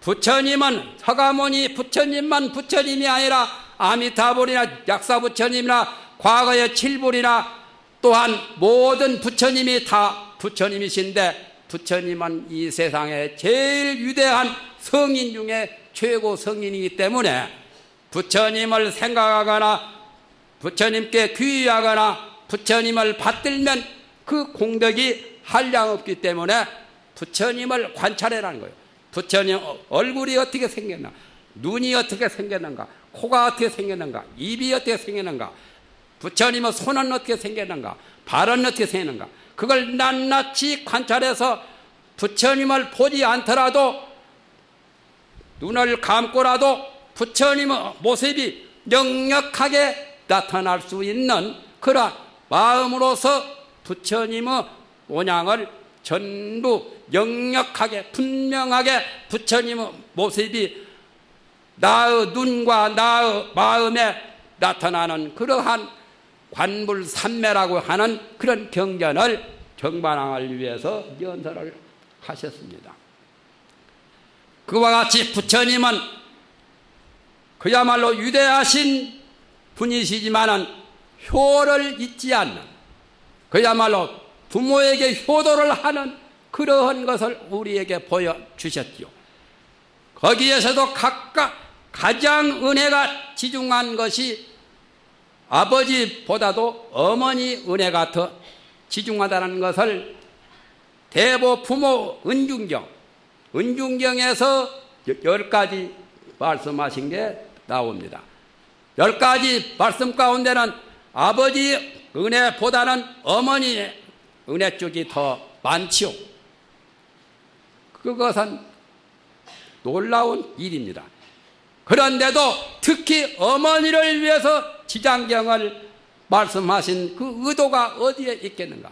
부처님은 서가모니 부처님만 부처님이 아니라 아미타불이나 약사부처님이나 과거의 칠불이나 또한 모든 부처님이 다 부처님이신데, 부처님은 이 세상에 제일 위대한 성인 중에 최고 성인이기 때문에 부처님을 생각하거나 부처님께 귀의하거나 부처님을 받들면 그 공덕이 한량없기 때문에 부처님을 관찰해라는 거예요. 부처님 얼굴이 어떻게 생겼나, 눈이 어떻게 생겼는가, 코가 어떻게 생겼는가, 입이 어떻게 생겼는가, 부처님의 손은 어떻게 생겼는가, 발은 어떻게 생겼는가, 그걸 낱낱이 관찰해서 부처님을 보지 않더라도 눈을 감고라도 부처님의 모습이 역력하게 나타날 수 있는 그런 마음으로서 부처님의 모양을 전부 역력하게 분명하게 부처님의 모습이 나의 눈과 나의 마음에 나타나는 그러한 관불삼매라고 하는 그런 경전을 정반왕을 위해서 연설을 하셨습니다. 그와 같이 부처님은 그야말로 위대하신 분이시지만은 효를 잊지 않는, 그야말로 부모에게 효도를 하는 그러한 것을 우리에게 보여주셨지요. 거기에서도 각각 가장 은혜가 지중한 것이 아버지보다도 어머니 은혜가 더 지중하다는 것을 대보 부모 은중경에서 10가지 말씀하신 게 나옵니다. 10가지 말씀 가운데는 아버지 은혜보다는 어머니 은혜 쪽이 더 많지요. 그것은 놀라운 일입니다. 그런데도 특히 어머니를 위해서 지장경을 말씀하신 그 의도가 어디에 있겠는가?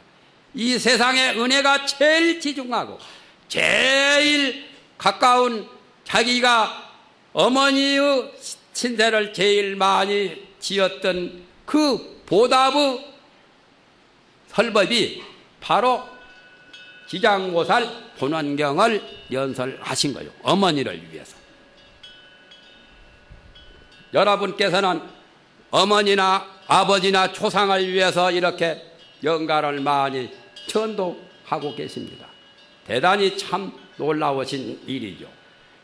이 세상에 은혜가 제일 지중하고 제일 가까운 자기가 어머니의 신세를 제일 많이 지었던 그 보답의 설법이 바로 지장보살 본원경을 연설하신 거예요. 어머니를 위해서. 여러분께서는 어머니나 아버지나 조상을 위해서 이렇게 영가를 많이 전도하고 계십니다. 대단히 참 놀라우신 일이죠.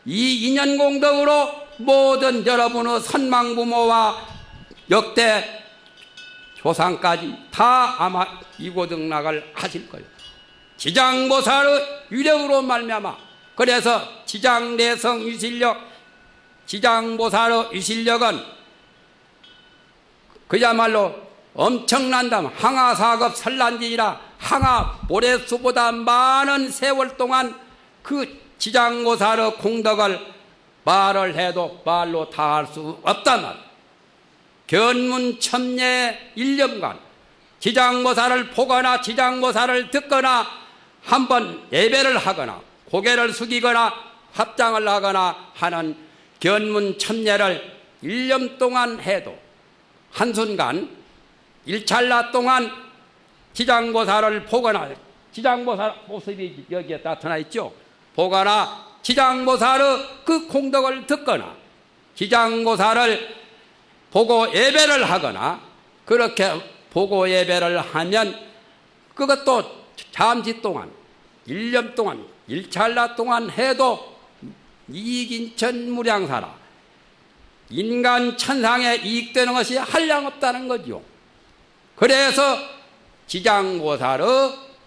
이 인연공덕으로 모든 여러분의 선망부모와 역대 조상까지 다 아마 이고등락을 하실 거예요. 지장보살의 위력으로 말미암아, 그래서 지장내성 유실력, 지장보살의 유실력은 그야말로 엄청난다. 항아사급 설란지이라 항아 모래수보다 많은 세월 동안 그 지장보살의 공덕을 말을 해도 말로 다 할 수 없단 말. 견문첨례 1년간 지장보살을 보거나 지장보살을 듣거나 한번 예배를 하거나 고개를 숙이거나 합장을 하거나 하는 견문첨례를 1년 동안 해도 한순간 1찰나 동안 지장보살을 보거나, 지장보살 모습이 여기에 나타나 있죠. 보거나 지장보살의 그 공덕을 듣거나 지장보살을 보고 예배를 하거나, 그렇게 보고 예배를 하면 그것도 잠시 동안 1년 동안 1찰나 동안 해도 이익인천무량사라, 인간 천상에 이익되는 것이 한량없다는 거죠. 그래서 지장보살의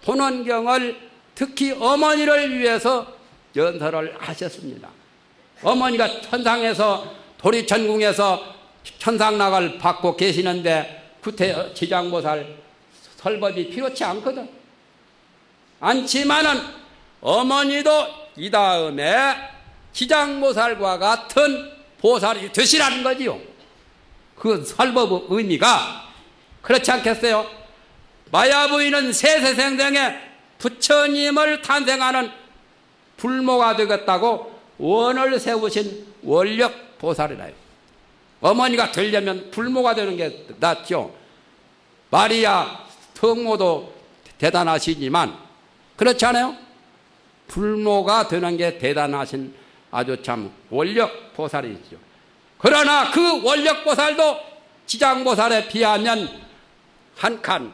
본원경을 특히 어머니를 위해서 연설을 하셨습니다. 어머니가 천상에서 도리천궁에서 천상락을 받고 계시는데 구태 지장보살 설법이 필요치 않거든. 않지만은 어머니도 이 다음에 지장보살과 같은 보살이 되시라는 거지요. 그 설법의 의미가 그렇지 않겠어요? 마야부인은 세세생생에 부처님을 탄생하는 불모가 되겠다고 원을 세우신 원력 보살이라요. 어머니가 되려면 불모가 되는 게 낫죠. 마리아 성모도 대단하시지만 그렇지 않아요? 불모가 되는 게 대단하신 아주 참 원력보살이죠. 그러나 그 원력보살도 지장보살에 비하면 한 칸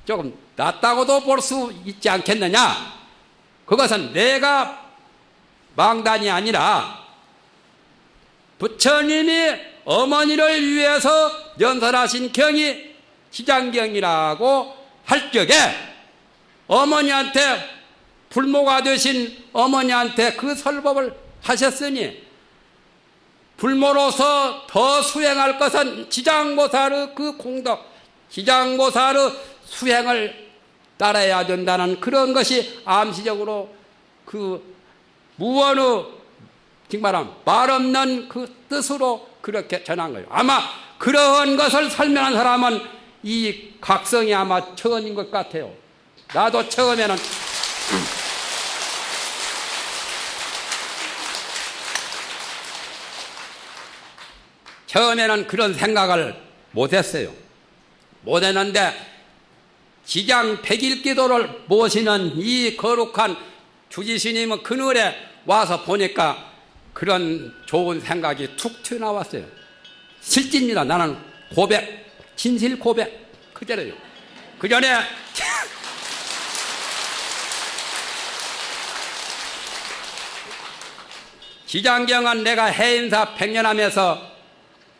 조금 낫다고도 볼 수 있지 않겠느냐. 그것은 내가 망단이 아니라 부처님이 어머니를 위해서 연설하신 경이 지장경이라고 할 적에 어머니한테 불모가 되신 어머니한테 그 설법을 하셨으니 불모로서 더 수행할 것은 지장보살의 그 공덕, 지장보살의 수행을 따라야 된다는 그런 것이 암시적으로 그 무언의 정말 말 없는 그 뜻으로 그렇게 전한 거예요. 아마 그러한 것을 설명한 사람은 이 각성이 아마 처음인 것 같아요. 나도 처음에는 그런 생각을 못했어요. 못했는데 지장 백일기도를 모시는 이 거룩한 주지스님의 그늘에 와서 보니까 그런 좋은 생각이 툭 튀어나왔어요. 실제입니다. 나는 고백, 진실 고백 그대로요. 그 전에 지장경은 내가 해인사 100년 하면서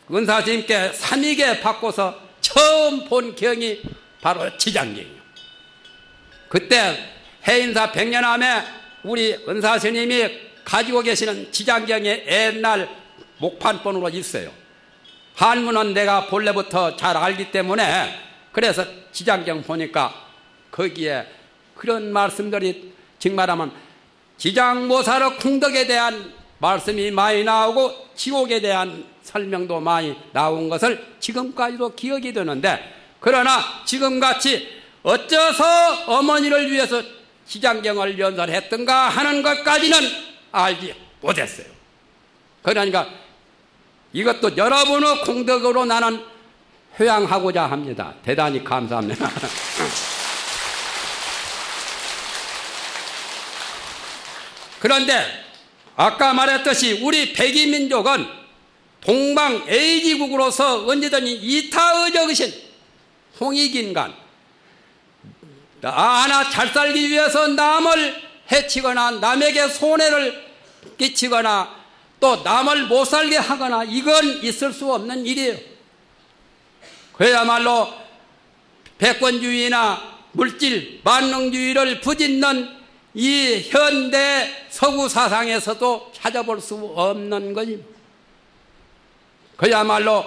은사스님께 삼위계 받고서 처음 본 경이 바로 지장경이에요. 그때 해인사 100년 함에 우리 은사스님이 가지고 계시는 지장경이 옛날 목판본으로 있어요. 한문은 내가 본래부터 잘 알기 때문에 그래서 지장경 보니까 거기에 그런 말씀들이 정말하면 지장보살의 공덕에 대한 말씀이 많이 나오고 지옥에 대한 설명도 많이 나온 것을 지금까지도 기억이 되는데, 그러나 지금같이 어째서 어머니를 위해서 지장경을 연설했던가 하는 것까지는 알지 못했어요. 그러니까 이것도 여러분의 공덕으로 나는 회양하고자 합니다. 대단히 감사합니다. 그런데 아까 말했듯이 우리 백이민족은 동방 A지국으로서 언제든지 이타의적이신 홍익인간, 하나 잘 살기 위해서 남을 해치거나 남에게 손해를 끼치거나 또 남을 못 살게 하거나 이건 있을 수 없는 일이에요. 그야말로 백권주의나 물질, 만능주의를 부짓는 이 현대 서구 사상에서도 찾아볼 수 없는 것입니다. 그야말로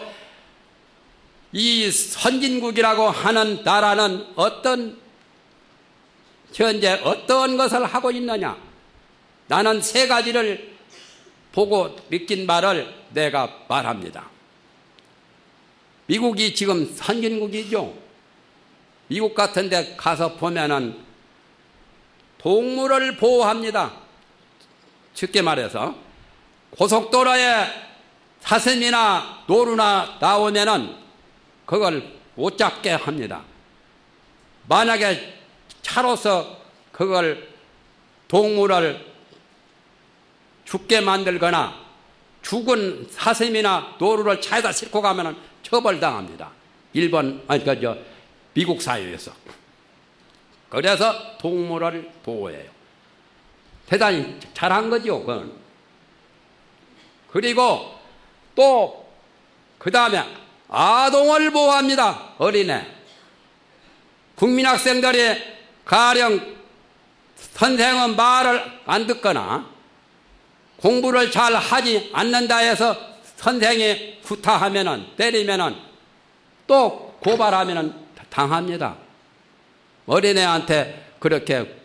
이 선진국이라고 하는 나라는 현재 어떤 것을 하고 있느냐. 나는 세 가지를 보고 느낀 말을 내가 말합니다. 미국이 지금 선진국이죠. 미국 같은 데 가서 보면은 동물을 보호합니다. 쉽게 말해서 고속도로에 사슴이나 노루나 나오면은 그걸 못 잡게 합니다. 만약에 차로서 그걸 동물을 죽게 만들거나 죽은 사슴이나 노루를 차에다 싣고 가면은 처벌당합니다. 미국 사회에서. 그래서 동물을 보호해요. 대단히 잘한 거죠, 그건. 그리고 또 그 다음에 아동을 보호합니다. 어린애. 국민학생들이 가령 선생은 말을 안 듣거나 공부를 잘 하지 않는다 해서 선생이 구타하면은, 때리면은 또 고발하면은 당합니다. 어린애한테 그렇게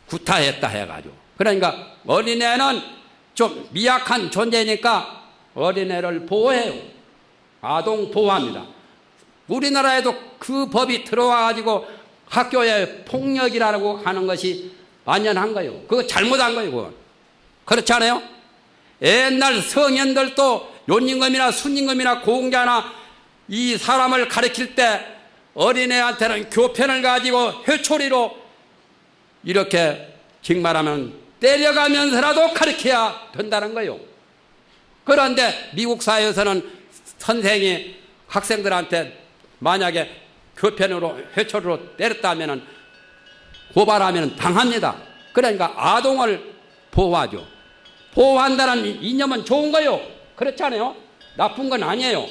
구타했다 해가지고. 그러니까 어린애는 좀 미약한 존재니까 어린애를 보호해요. 아동 보호합니다. 우리나라에도 그 법이 들어와가지고 학교에 폭력이라고 하는 것이 만연한 거예요. 그거 잘못한 거예요, 그건. 그렇지 않아요? 옛날 성현들도 요임금이나 순임금이나 공자나 이 사람을 가르칠 때 어린애한테는 교편을 가지고 회초리로 이렇게 정말하면 때려가면서라도 가르쳐야 된다는 거요. 그런데 미국 사회에서는 선생이 학생들한테 만약에 교편으로 회초리로 때렸다면 고발하면 당합니다. 그러니까 아동을 보호하죠. 보호한다는 이념은 좋은 거요. 그렇지 않아요? 나쁜 건 아니에요.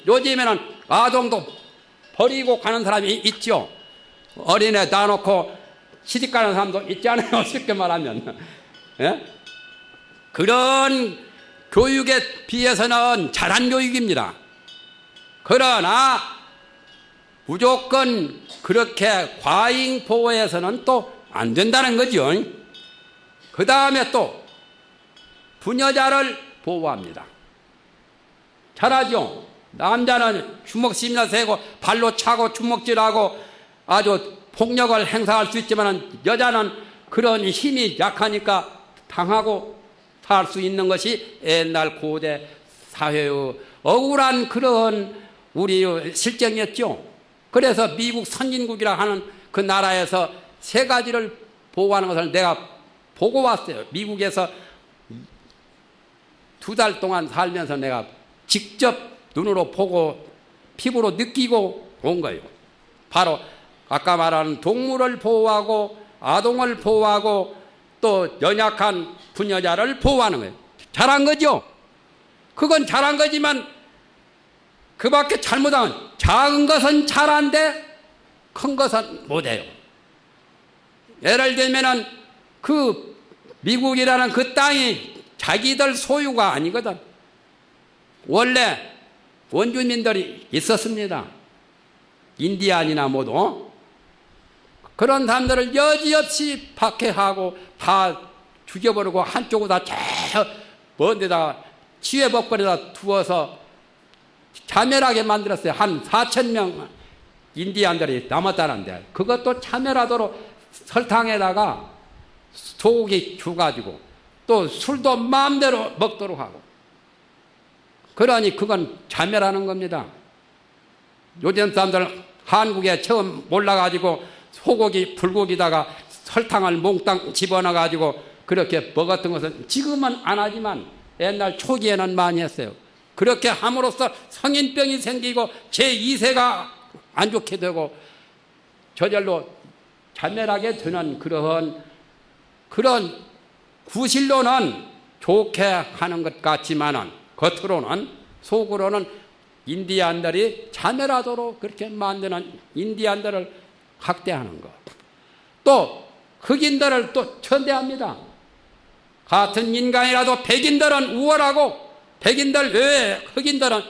요즘에는 아동도 버리고 가는 사람이 있죠. 어린애 놔놓고 시집 가는 사람도 있지 않아요? 쉽게 말하면. 예? 그런 교육에 비해서는 잘한 교육입니다. 그러나 무조건 그렇게 과잉 보호해서는 또 안 된다는 거죠. 그 다음에 또 부녀자를 보호합니다. 잘하죠? 남자는 주먹심이나 세고 발로 차고 주먹질하고 아주 폭력을 행사할 수 있지만 여자는 그런 힘이 약하니까 당하고 살 수 있는 것이 옛날 고대 사회의 억울한 그런 우리 실정이었죠. 그래서 미국 선진국이라 하는 그 나라에서 세 가지를 보호하는 것을 내가 보고 왔어요. 미국에서 2달 동안 살면서 내가 직접 눈으로 보고 피부로 느끼고 온 거예요. 바로 아까 말하는 동물을 보호하고 아동을 보호하고 또 연약한 부녀자를 보호하는 거예요. 잘한 거죠? 그건 잘한 거지만 그 밖에 잘못하면 작은 것은 잘한데 큰 것은 못해요. 예를 들면은 그 미국이라는 그 땅이 자기들 소유가 아니거든. 원래 원주민들이 있었습니다. 인디안이나 모두. 그런 사람들을 여지없이 박해하고 다 죽여버리고 한쪽으로 다 먼 데다가 치외법거리에다 두어서 자멸하게 만들었어요. 한 4,000명 인디안들이 남았다는데 그것도 자멸하도록 설탕에다가 소고기 주가지고 또 술도 마음대로 먹도록 하고 그러니 그건 자멸하는 겁니다. 요즘 사람들 한국에 처음 올라가지고 소고기 불고기다가 설탕을 몽땅 집어넣어가지고 그렇게 먹었던 것은 지금은 안 하지만 옛날 초기에는 많이 했어요. 그렇게 함으로써 성인병이 생기고 제2세가 안 좋게 되고 저절로 자멸하게 되는 그런 구실로는 좋게 하는 것 같지만은 겉으로는 속으로는 인디안들이 자멸하도록 그렇게 만드는 인디안들을 학대하는 것. 또 흑인들을 또 천대합니다. 같은 인간이라도 백인들은 우월하고 백인들 외에 흑인들은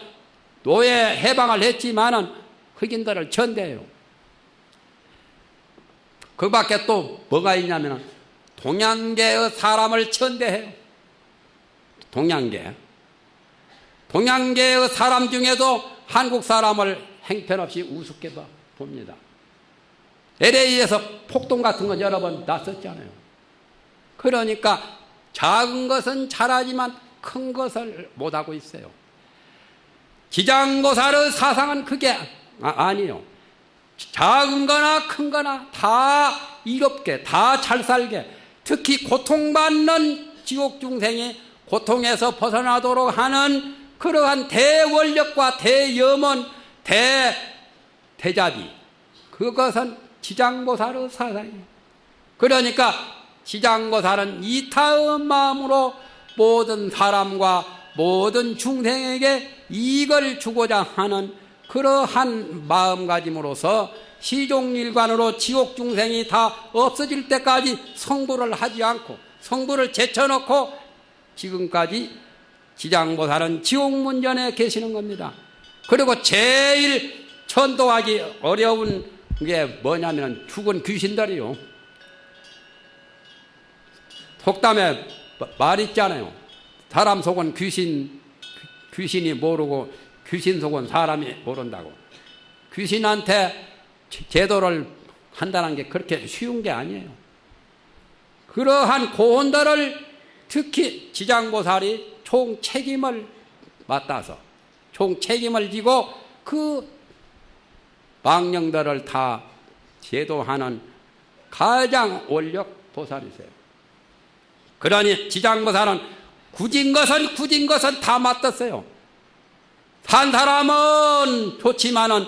노예 해방을 했지만은 흑인들을 천대해요. 그 밖에 또 뭐가 있냐면 동양계의 사람을 천대해요. 동양계의 사람 중에도 한국 사람을 행편없이 우습게 봅니다. LA에서 폭동 같은 건 여러 번 났었잖아요. 그러니까 작은 것은 잘하지만 큰 것을 못하고 있어요. 지장고사의 사상은 그게 아니에요. 작은 거나 큰 거나 다 이롭게 다 잘 살게 특히 고통받는 지옥 중생이 고통에서 벗어나도록 하는 그러한 대원력과 대염원 대자비 그것은 지장고사의 사상이에요. 그러니까 지장고사는 이타의 마음으로 모든 사람과 모든 중생에게 이익을 주고자 하는 그러한 마음가짐으로서 시종일관으로 지옥 중생이 다 없어질 때까지 성불을 하지 않고 성불을 제쳐놓고 지금까지 지장보살은 지옥문전에 계시는 겁니다. 그리고 제일 천도하기 어려운 게 뭐냐면 죽은 귀신들이요. 속담에 말 있잖아요. 사람 속은 귀신이 모르고 귀신 속은 사람이 모른다고. 귀신한테 제도를 한다는 게 그렇게 쉬운 게 아니에요. 그러한 고혼들을 특히 지장보살이 총 책임을 맡아서 총 책임을 지고 그 망령들을 다 제도하는 가장 원력 보살이세요. 그러니 지장보살은 굳은 것은 다 맞았어요. 산 사람은 좋지만은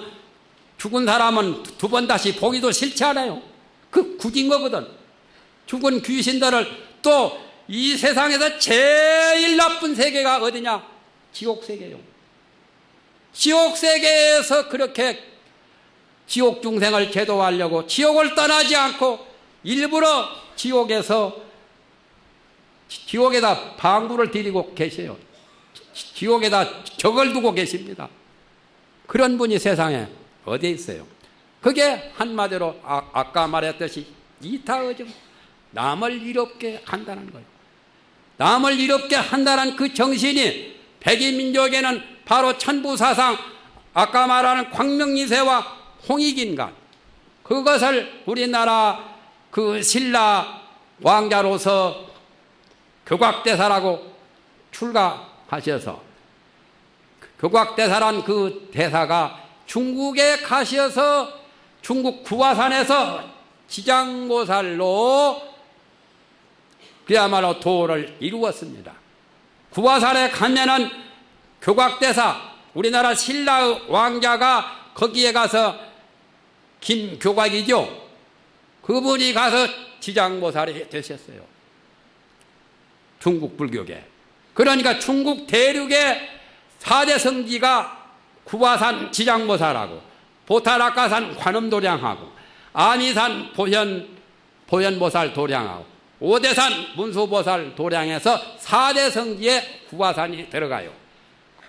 죽은 사람은 두 번 다시 보기도 싫지 않아요. 그 굳은 거거든. 죽은 귀신들을 또 이 세상에서 제일 나쁜 세계가 어디냐? 지옥세계요. 지옥세계에서 그렇게 지옥 중생을 제도하려고 지옥을 떠나지 않고 일부러 지옥에다 방구를 들이고 계세요. 지옥에다 적을 두고 계십니다. 그런 분이 세상에 어디에 있어요? 그게 한마디로 아까 말했듯이 이타의정, 남을 이롭게 한다는 거예요. 남을 이롭게 한다는 그 정신이 백이민족에는 바로 천부사상, 아까 말하는 광명이세와 홍익인간, 그것을 우리나라 그 신라 왕자로서 교곽대사라고 출가하셔서, 교곽대사란 그 대사가 중국에 가셔서 중국 구화산에서 지장보살로 그야말로 도를 이루었습니다. 구화산에 가면은 교곽대사, 우리나라 신라 왕자가 거기에 가서 김교곽이죠. 그분이 가서 지장보살이 되셨어요. 중국 불교계. 그러니까 중국 대륙의 4대 성지가 구화산 지장보살하고 보타락가산 관음도량하고 아미산 보현보살 도량하고 오대산 문수보살 도량에서 4대 성지에 구화산이 들어가요.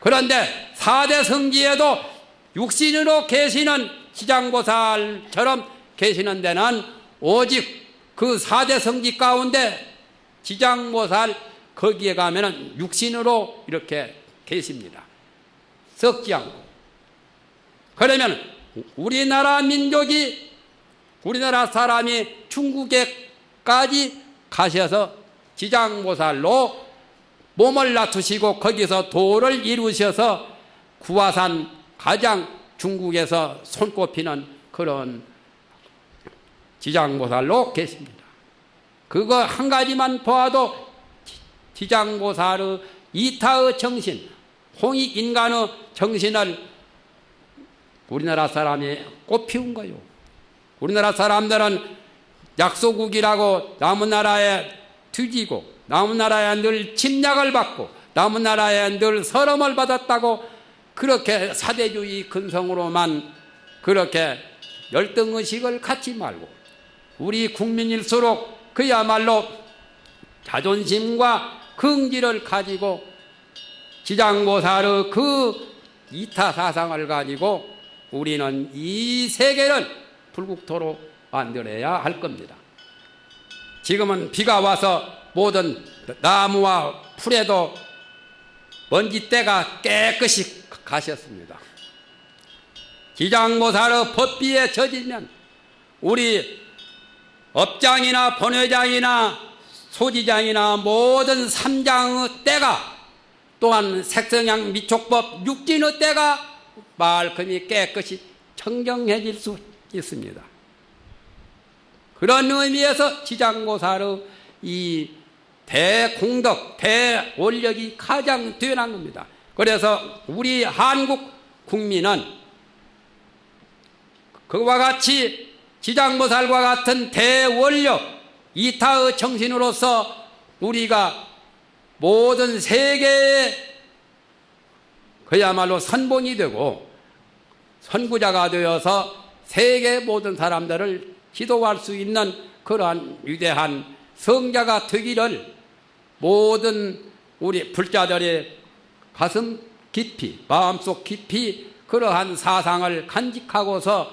그런데 4대 성지에도 육신으로 계시는 지장보살처럼 계시는 데는 오직 그 4대 성지 가운데 지장보살 거기에 가면은 육신으로 이렇게 계십니다. 썩지 않고. 그러면 우리나라 민족이, 우리나라 사람이 중국에까지 가셔서 지장보살로 몸을 놔두시고 거기서 도를 이루셔서 구화산 가장 중국에서 손꼽히는 그런 지장보살로 계십니다. 그거 한 가지만 보아도 지장보살의 이타의 정신, 홍익인간의 정신을 우리나라 사람이 꽃피운 거예요. 우리나라 사람들은 약소국이라고 남은 나라에 뒤지고 남은 나라에 늘 침략을 받고 남은 나라에 늘 서름을 받았다고 그렇게 사대주의 근성으로만 그렇게 열등의식을 갖지 말고 우리 국민일수록 그야말로 자존심과 긍지를 가지고 지장보살의 그 이타사상을 가지고 우리는 이 세계를 불국토로 만들어야 할 겁니다. 지금은 비가 와서 모든 나무와 풀에도 먼지때가 깨끗이 가셨습니다. 지장보살의 법비에 젖으면 우리 업장이나 번외장이나 소지장이나 모든 삼장의 때가 또한 색성양 미촉법 육진의 때가 말끔히 깨끗이 청정해질 수 있습니다. 그런 의미에서 지장보살의 이 대공덕, 대원력이 가장 뛰어난 겁니다. 그래서 우리 한국 국민은 그와 같이 지장보살과 같은 대원력, 이타의 정신으로서 우리가 모든 세계에 그야말로 선봉이 되고 선구자가 되어서 세계 모든 사람들을 지도할 수 있는 그러한 위대한 성자가 되기를 모든 우리 불자들의 가슴 깊이, 마음속 깊이 그러한 사상을 간직하고서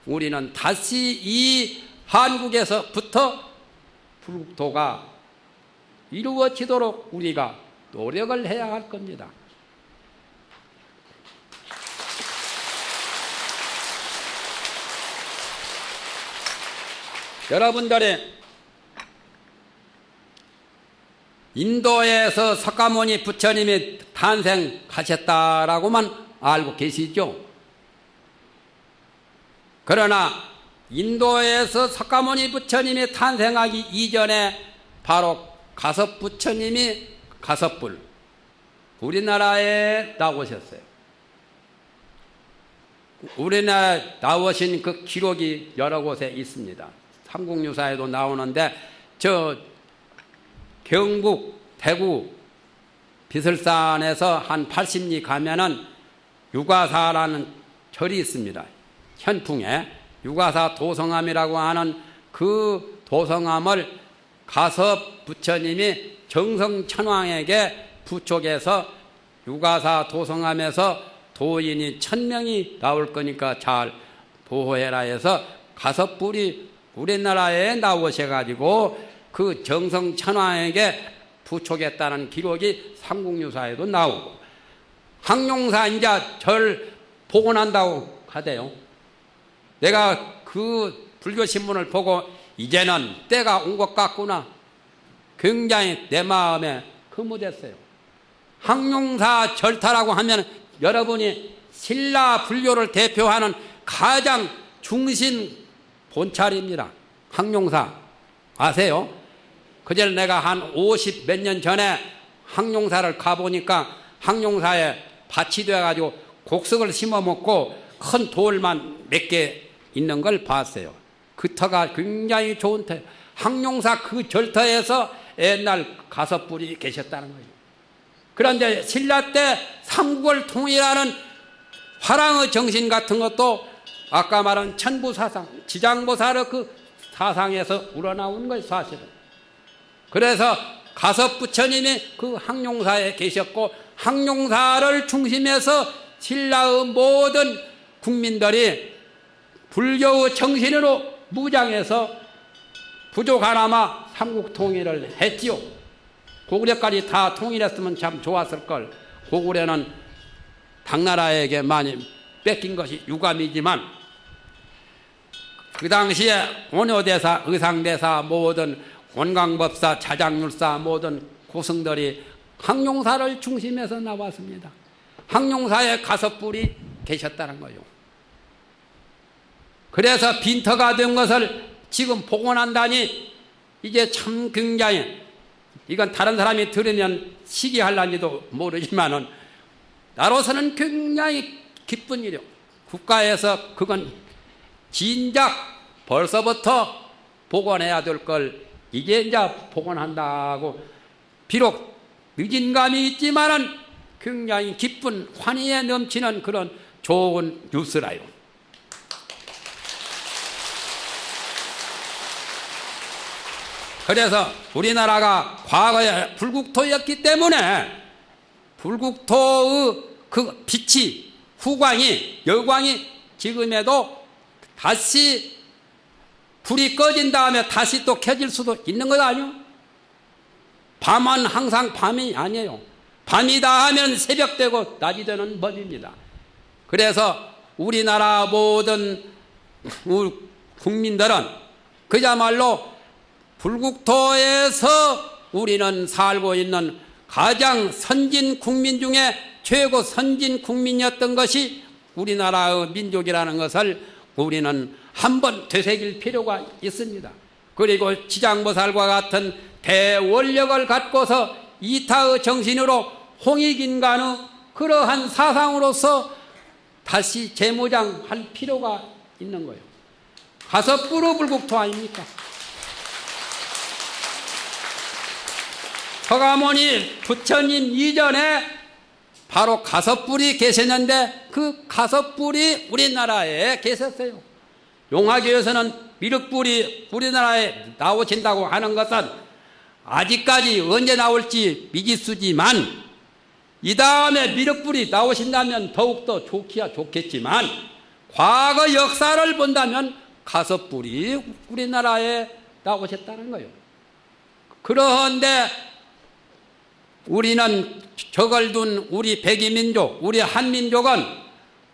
우리는 다시 이 한국에서부터 불국토가 이루어지도록 우리가 노력을 해야 할 겁니다. 여러분들의 인도에서 석가모니 부처님이 탄생하셨다라고만 알고 계시죠? 그러나 인도에서 석가모니 부처님이 탄생하기 이전에 바로 가섭 부처님이 가섭불 우리나라에 나오셨어요. 우리나라에 나오신 그 기록이 여러 곳에 있습니다. 삼국유사에도 나오는데 저 경북 대구 비설산에서 한 80리 가면은 유가사라는 절이 있습니다. 현풍에 유가사 도성암이라고 하는 그 도성암을 가섭 부처님이 정성천왕에게 부촉해서 유가사 도성암에서 도인이 1000명이 나올 거니까 잘 보호해라 해서 가섭불이 우리나라에 나오셔가지고 그 정성천왕에게 부촉했다는 기록이 삼국유사에도 나오고, 항룡사 이제 절 복원한다고 하대요. 내가 그 불교신문을 보고 이제는 때가 온 것 같구나, 굉장히 내 마음에 거무됐어요. 항룡사 절타라고 하면 여러분이 신라 불교를 대표하는 가장 중심 본찰입니다. 항룡사 아세요? 그전에 내가 한 50 몇 년 전에 항룡사를 가보니까 항룡사에 밭이 되어가지고 곡석을 심어먹고 큰 돌만 몇 개 있는 걸 봤어요. 그 터가 굉장히 좋은 터. 항룡사 그 절터에서 옛날 가섭불이 계셨다는 거예요. 그런데 신라 때 삼국을 통일하는 화랑의 정신 같은 것도 아까 말한 천부사상, 지장보살의 그 사상에서 우러나온 것이 사실은. 그래서 가섭 부처님이 그 항룡사에 계셨고, 항룡사를 중심해서 신라의 모든 국민들이 불교의 정신으로 무장해서 부족 하나마 삼국 통일을 했지요. 고구려까지 다 통일했으면 참 좋았을걸. 고구려는 당나라에게 많이 뺏긴 것이 유감이지만 그 당시에 원효대사, 의상대사, 모든 원광법사, 자장률사 모든 고승들이 항룡사를 중심해서 나왔습니다. 항룡사에 가섭불이 계셨다는 거예요. 그래서 빈터가 된 것을 지금 복원한다니 이제 참 굉장히, 이건 다른 사람이 들으면 시기할란지도 모르지만은 나로서는 굉장히 기쁜 일이요. 국가에서 그건 진작 벌써부터 복원해야 될 걸 이제 복원한다고, 비록 늦은 감이 있지만은 굉장히 기쁜 환희에 넘치는 그런 좋은 뉴스라요. 그래서 우리나라가 과거에 불국토였기 때문에 불국토의 그 빛이, 후광이, 여광이 지금에도 다시 불이 꺼진 다음에 다시 또 켜질 수도 있는 것 아니요? 밤은 항상 밤이 아니에요. 밤이다 하면 새벽 되고 낮이 되는 법입니다. 그래서 우리나라 모든 국민들은 그야말로 불국토에서 우리는 살고 있는 가장 선진 국민 중에 최고 선진 국민이었던 것이 우리나라의 민족이라는 것을 우리는 한번 되새길 필요가 있습니다. 그리고 지장보살과 같은 대원력을 갖고서 이타의 정신으로 홍익인간의 그러한 사상으로서 다시 재무장할 필요가 있는 거예요. 가섭불의 불국토 아닙니까? 서가모니 부처님 이전에 바로 가섭불이 계셨는데 그 가섭불이 우리나라에 계셨어요. 용화교에서는 미륵불이 우리나라에 나오신다고 하는 것은 아직까지 언제 나올지 미지수지만 이 다음에 미륵불이 나오신다면 더욱더 좋기야 좋겠지만 과거 역사를 본다면 가섭불이 우리나라에 나오셨다는 거예요. 그런데 우리는 적을 둔 우리 백이민족, 우리 한민족은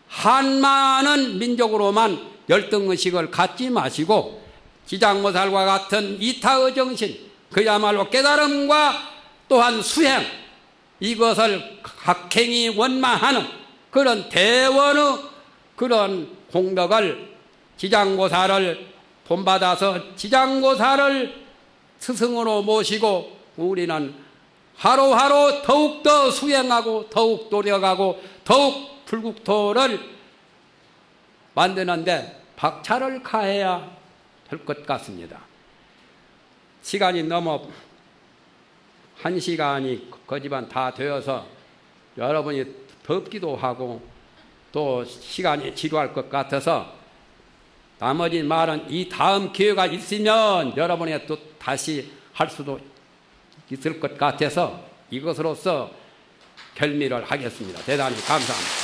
한많은 민족으로만 열등의식을 갖지 마시고 지장보살과 같은 이타의 정신, 그야말로 깨달음과 또한 수행, 이것을 각행이 원만하는 그런 대원의 그런 공덕을 지장보살을 본받아서 지장보살을 스승으로 모시고 우리는 하루하루 더욱더 수행하고 더욱 노력하고 더욱 불국토를 만드는데 박차를 가해야 될 것 같습니다. 시간이 넘어 1시간이 거지만 다 되어서 여러분이 덥기도 하고 또 시간이 지루할 것 같아서 나머지 말은 이 다음 기회가 있으면 여러분이 또 다시 할 수도 있을 것 같아서 이것으로서 결미를 하겠습니다. 대단히 감사합니다.